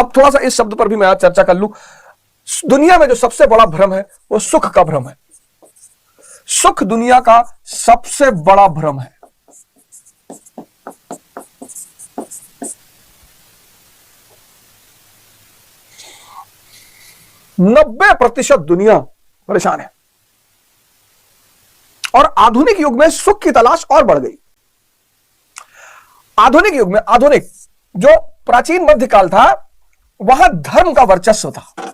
अब थोड़ा सा इस शब्द पर भी मैं आज चर्चा कर लूं। दुनिया में जो सबसे बड़ा भ्रम है वो सुख का भ्रम है। सुख दुनिया का सबसे बड़ा भ्रम है। नब्बे प्रतिशत दुनिया परेशान है और आधुनिक युग में सुख की तलाश और बढ़ गई। आधुनिक युग में, आधुनिक जो प्राचीन मध्यकाल था वहां धर्म का वर्चस्व था।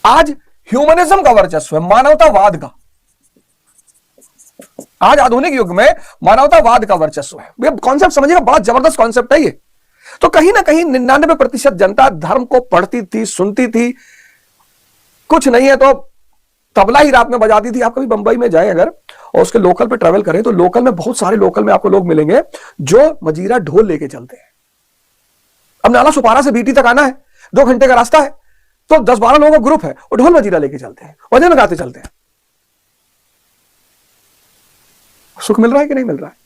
आज ह्यूमनिज्म का वर्चस्व है, मानवतावाद का। आज आधुनिक युग में मानवतावाद का वर्चस्व है। ये कॉन्सेप्ट समझिएगा, बड़ा जबरदस्त कॉन्सेप्ट है ये। तो कहीं ना कहीं 99% जनता धर्म को पढ़ती थी, सुनती थी, कुछ नहीं है तो तबला ही रात में बजाती थी। आप कभी बंबई में जाए अगर और उसके लोकल पे ट्रैवल करें तो लोकल में बहुत सारे लोकल में आपको लोग मिलेंगे जो मजीरा ढोल लेके चलते हैं। अब नाला सुपारा से बीटी तक आना है, 2 घंटे का रास्ता है, तो 10-12 लोगों का ग्रुप है और ढोल मजीरा लेके चलते हैं, भजन गाते चलते हैं। सुख मिल रहा है कि नहीं मिल रहा है?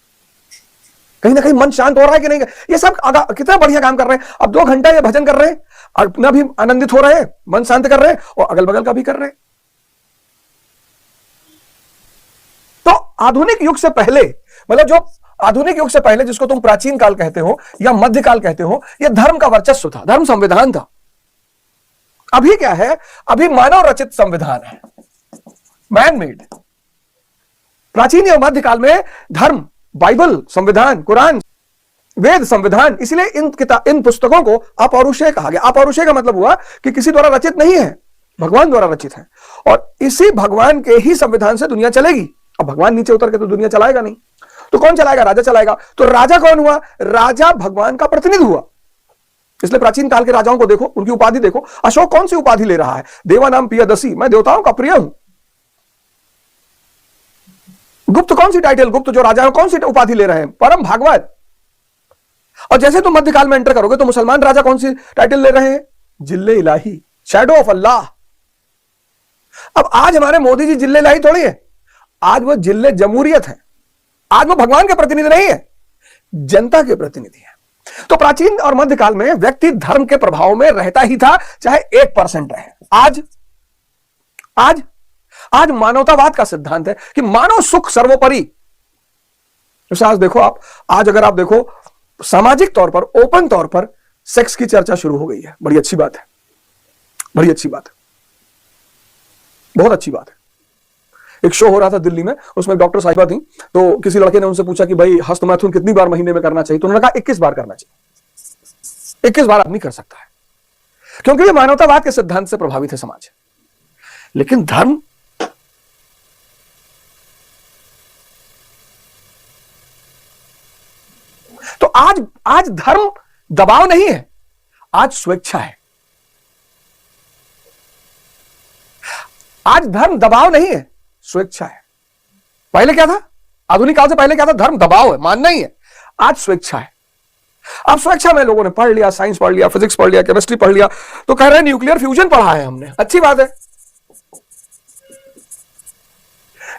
कहीं ना कहीं मन शांत हो रहा है कि नहीं? ये सब कितना बढ़िया काम कर रहे हैं। अब 2 घंटा ये भजन कर रहे हैं, अपना भी आनंदित हो रहे हैं, मन शांत कर रहे हैं और अगल बगल का भी कर रहे हैं। तो आधुनिक युग से पहले, मतलब जो आधुनिक युग से पहले जिसको तुम प्राचीन काल कहते हो या मध्यकाल कहते हो, यह धर्म का वर्चस्व था, धर्म संविधान था। अभी क्या है? अभी मानव रचित संविधान है, मैन मेड। प्राचीन या मध्यकाल में धर्म, बाइबल, संविधान, कुरान, वेद, संविधान, इसलिए इन पुस्तकों को अपौरुषेय कहा गया। अपौरुषेय का मतलब हुआ कि किसी द्वारा रचित नहीं है, भगवान द्वारा रचित है और इसी भगवान के ही संविधान से दुनिया चलेगी। अब भगवान नीचे उतर के तो दुनिया चलाएगा नहीं, तो कौन चलाएगा? राजा चलाएगा। तो राजा कौन हुआ? राजा भगवान का प्रतिनिधि हुआ। इसलिए प्राचीन काल के राजाओं को देखो, उनकी उपाधि देखो। अशोक कौन सी उपाधि ले रहा है? देवानाम प्रियदसी, मैं देवताओं का प्रिय हूं। गुप्त कौन सी टाइटल? गुप्त जो राजा है कौन सी उपाधि ले रहे हैं? परम भागवत। और जैसे तुम मध्यकाल में एंटर करोगे तो मुसलमान राजा कौन सी टाइटल ले रहे हैं? जिल्ले इलाही, शैडो ऑफ अल्लाह। अब आज हमारे मोदी जी जिल्ले इलाही थोड़ी है, आज वो जिल्ले जमहूरियत है। आज वो भगवान के प्रतिनिधि नहीं है, जनता के प्रतिनिधि है। तो प्राचीन और मध्यकाल में व्यक्ति धर्म के प्रभाव में रहता ही था, चाहे 1% रहे। आज मानवतावाद का सिद्धांत है कि मानव सुख सर्वोपरि। जैसे आज देखो आप, आज अगर आप देखो सामाजिक तौर पर, ओपन तौर पर सेक्स की चर्चा शुरू हो गई है। बड़ी अच्छी बात है, बड़ी अच्छी बात है, बहुत अच्छी बात है। एक शो हो रहा था दिल्ली में, उसमें डॉक्टर साहिबा थी, तो किसी लड़के ने उनसे पूछा कि भाई हस्तमैथुन कितनी बार महीने में करना चाहिए? तो उन्होंने कहा 21 बार करना चाहिए। 21 बार आदमी कर सकता है, क्योंकि ये मानवतावाद के सिद्धांत से प्रभावित है समाज। लेकिन धर्म, तो आज धर्म दबाव नहीं है, आज स्वेच्छा है। आज धर्म दबाव नहीं है, स्वेच्छा है। पहले क्या था? आधुनिक काल से पहले क्या था? धर्म दबाव है, मानना ही है। आज स्वेच्छा है। अब स्वेच्छा में लोगों ने पढ़ लिया, साइंस पढ़ लिया, फिजिक्स पढ़ लिया, केमिस्ट्री पढ़ लिया, तो कह रहे हैं न्यूक्लियर फ्यूजन पढ़ा है हमने। अच्छी बात है।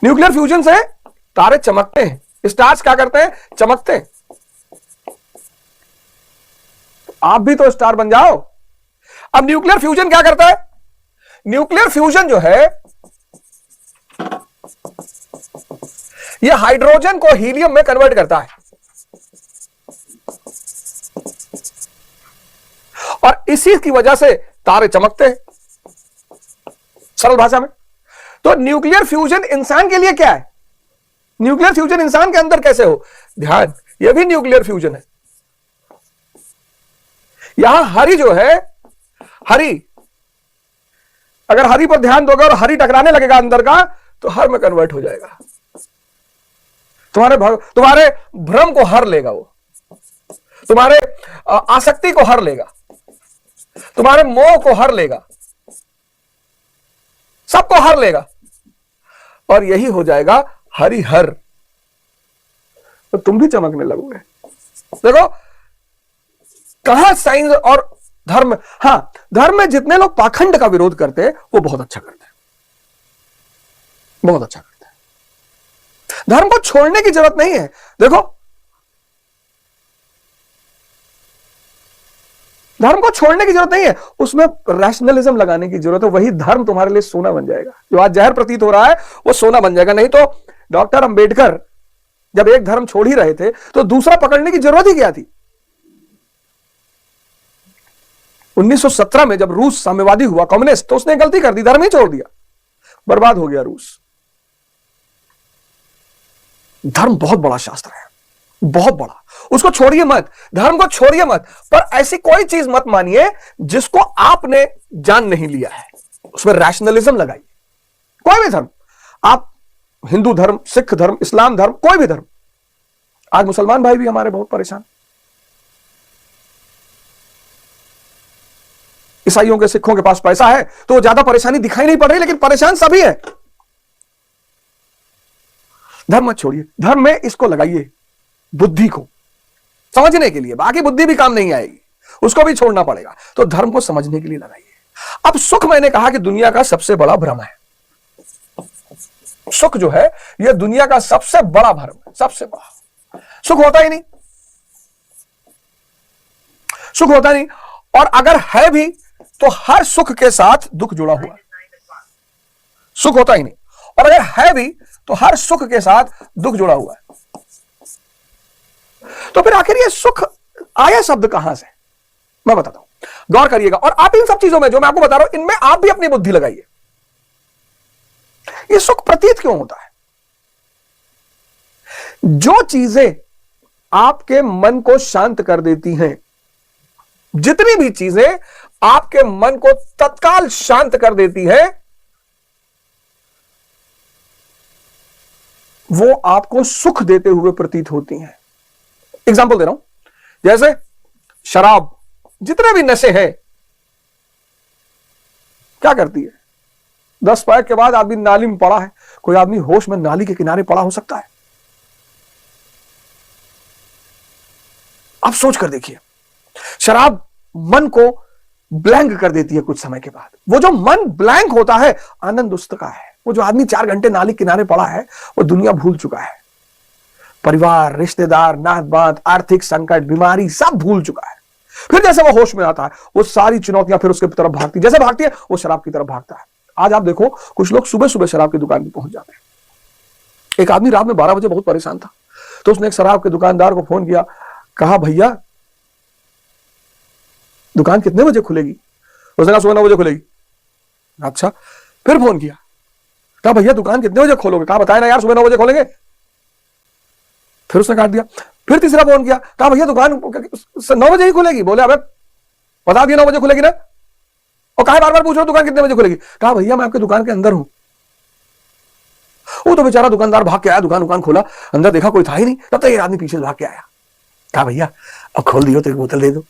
न्यूक्लियर फ्यूजन से तारे चमकते हैं, स्टार्स क्या करते हैं? चमकते हैं। आप भी तो स्टार बन जाओ। अब न्यूक्लियर फ्यूजन क्या करता है? न्यूक्लियर फ्यूजन जो है, यह हाइड्रोजन को हीलियम में कन्वर्ट करता है और इसी की वजह से तारे चमकते हैं, सरल भाषा में। तो न्यूक्लियर फ्यूजन इंसान के लिए क्या है? न्यूक्लियर फ्यूजन इंसान के अंदर कैसे हो? ध्यान, यह भी न्यूक्लियर फ्यूजन है। यहां हरि जो है, हरि, अगर हरि पर ध्यान दोगे और हरि टकराने लगेगा अंदर का, तो हर में कन्वर्ट हो जाएगा। तुम्हारे भ्रम को हर लेगा वो, तुम्हारे आसक्ति को हर लेगा, तुम्हारे मोह को हर लेगा, सबको हर लेगा और यही हो जाएगा हरिहर। तो तुम भी चमकने लगोगे। देखो कहां साइंस और धर्म, हां, धर्म में जितने लोग पाखंड का विरोध करते हैं वो बहुत अच्छा करते हैं, बहुत अच्छा करते हैं। धर्म को छोड़ने की जरूरत नहीं है। देखो धर्म को छोड़ने की जरूरत नहीं है, उसमें रैशनलिज्म लगाने की जरूरत है। वही धर्म तुम्हारे लिए सोना बन जाएगा। जो आज जहर प्रतीत हो रहा है वो सोना बन जाएगा। नहीं तो डॉक्टर अंबेडकर जब एक धर्म छोड़ ही रहे थे तो दूसरा पकड़ने की जरूरत ही क्या थी। 1917 में जब रूस साम्यवादी हुआ, कम्युनिस्ट, तो उसने गलती कर दी, धर्म ही छोड़ दिया, बर्बाद हो गया रूस। धर्म बहुत बड़ा शास्त्र है, बहुत बड़ा, उसको छोड़िए मत, धर्म को छोड़िए मत, पर ऐसी कोई चीज मत मानिए जिसको आपने जान नहीं लिया है, उसमें रैशनलिज्म लगाइए। कोई भी धर्म, आप हिंदू धर्म, सिख धर्म, इस्लाम धर्म, कोई भी धर्म। आज मुसलमान भाई भी हमारे बहुत परेशान, ईसाइयों के, सिखों के पास पैसा है तो ज्यादा परेशानी दिखाई नहीं पड़ रही, लेकिन परेशान सभी है। धर्म मत छोड़िए, धर्म में इसको लगाइए, बुद्धि को समझने के लिए। बाकी बुद्धि भी काम नहीं आएगी, उसको भी छोड़ना पड़ेगा, तो धर्म को समझने के लिए लगाइए। अब सुख, मैंने कहा कि दुनिया का सबसे बड़ा भ्रम है। सुख जो है यह दुनिया का सबसे बड़ा भ्रम है, सबसे बड़ा। सुख होता ही नहीं, सुख होता नहीं, और अगर है भी तो हर सुख के साथ दुख जुड़ा हुआ है। सुख होता ही नहीं, और अगर है भी तो हर सुख के साथ दुख जुड़ा हुआ है। तो फिर आखिर ये सुख आया शब्द कहां से, मैं बताता हूं, गौर करिएगा। और आप इन सब चीजों में जो मैं आपको बता रहा हूं, इनमें आप भी अपनी बुद्धि लगाइए। ये सुख प्रतीत क्यों होता है? जो चीजें आपके मन को शांत कर देती हैं, जितनी भी चीजें आपके मन को तत्काल शांत कर देती है, वो आपको सुख देते हुए प्रतीत होती हैं। एग्जाम्पल दे रहा हूं, जैसे शराब, जितने भी नशे हैं, क्या करती है? 10 पैक के बाद आदमी नाली में पड़ा है, कोई आदमी होश में नाली के किनारे पड़ा हो सकता है? आप सोच कर देखिए, शराब मन को ब्लैंक कर देती है कुछ समय के बाद। वो जो मन ब्लैंक होता है, आनंद उसका है। वो जो आदमी 4 घंटे नाली किनारे पड़ा है, वो दुनिया भूल चुका है, परिवार, रिश्तेदार, नात बात, आर्थिक संकट, बीमारी, सब भूल चुका है। फिर जैसे वो होश में आता है, वो सारी चुनौतियां फिर उसके तरफ भागती, जैसे भागती है वो शराब की तरफ भागता है। आज आप देखो, कुछ लोग सुबह सुबह शराब की दुकान पर पहुंच जाते हैं। एक आदमी रात में 12 बजे बहुत परेशान था, तो उसने एक शराब के दुकानदार को फोन किया, कहा भैया दुकान कितने बजे खुलेगी? उसने कहा सुबह 9 बजे खुलेगी। अच्छा, फिर फोन किया, कहा भैया दुकान कितने बजे खोलोगे? कहा बताए ना यार, सुबह 9 बजे खोलेंगे। फिर उसने काट दिया। फिर तीसरा फोन किया, कहा भैया दुकान 9 बजे ही खुलेगी। बोले अबे बता दिया 9 बजे खुलेगी ना, और कहा बार बार पूछ रहा दुकान कितने बजे खुलेगी? कहा भैया मैं आपके दुकान के अंदर हूं। वो तो बेचारा दुकानदार भाग के आया, दुकान खोला, अंदर देखा कोई था ही नहीं। तब तक ये आदमी पीछे भाग के आया, कहा भैया अब खोल दियो तो एक बोतल दे दो।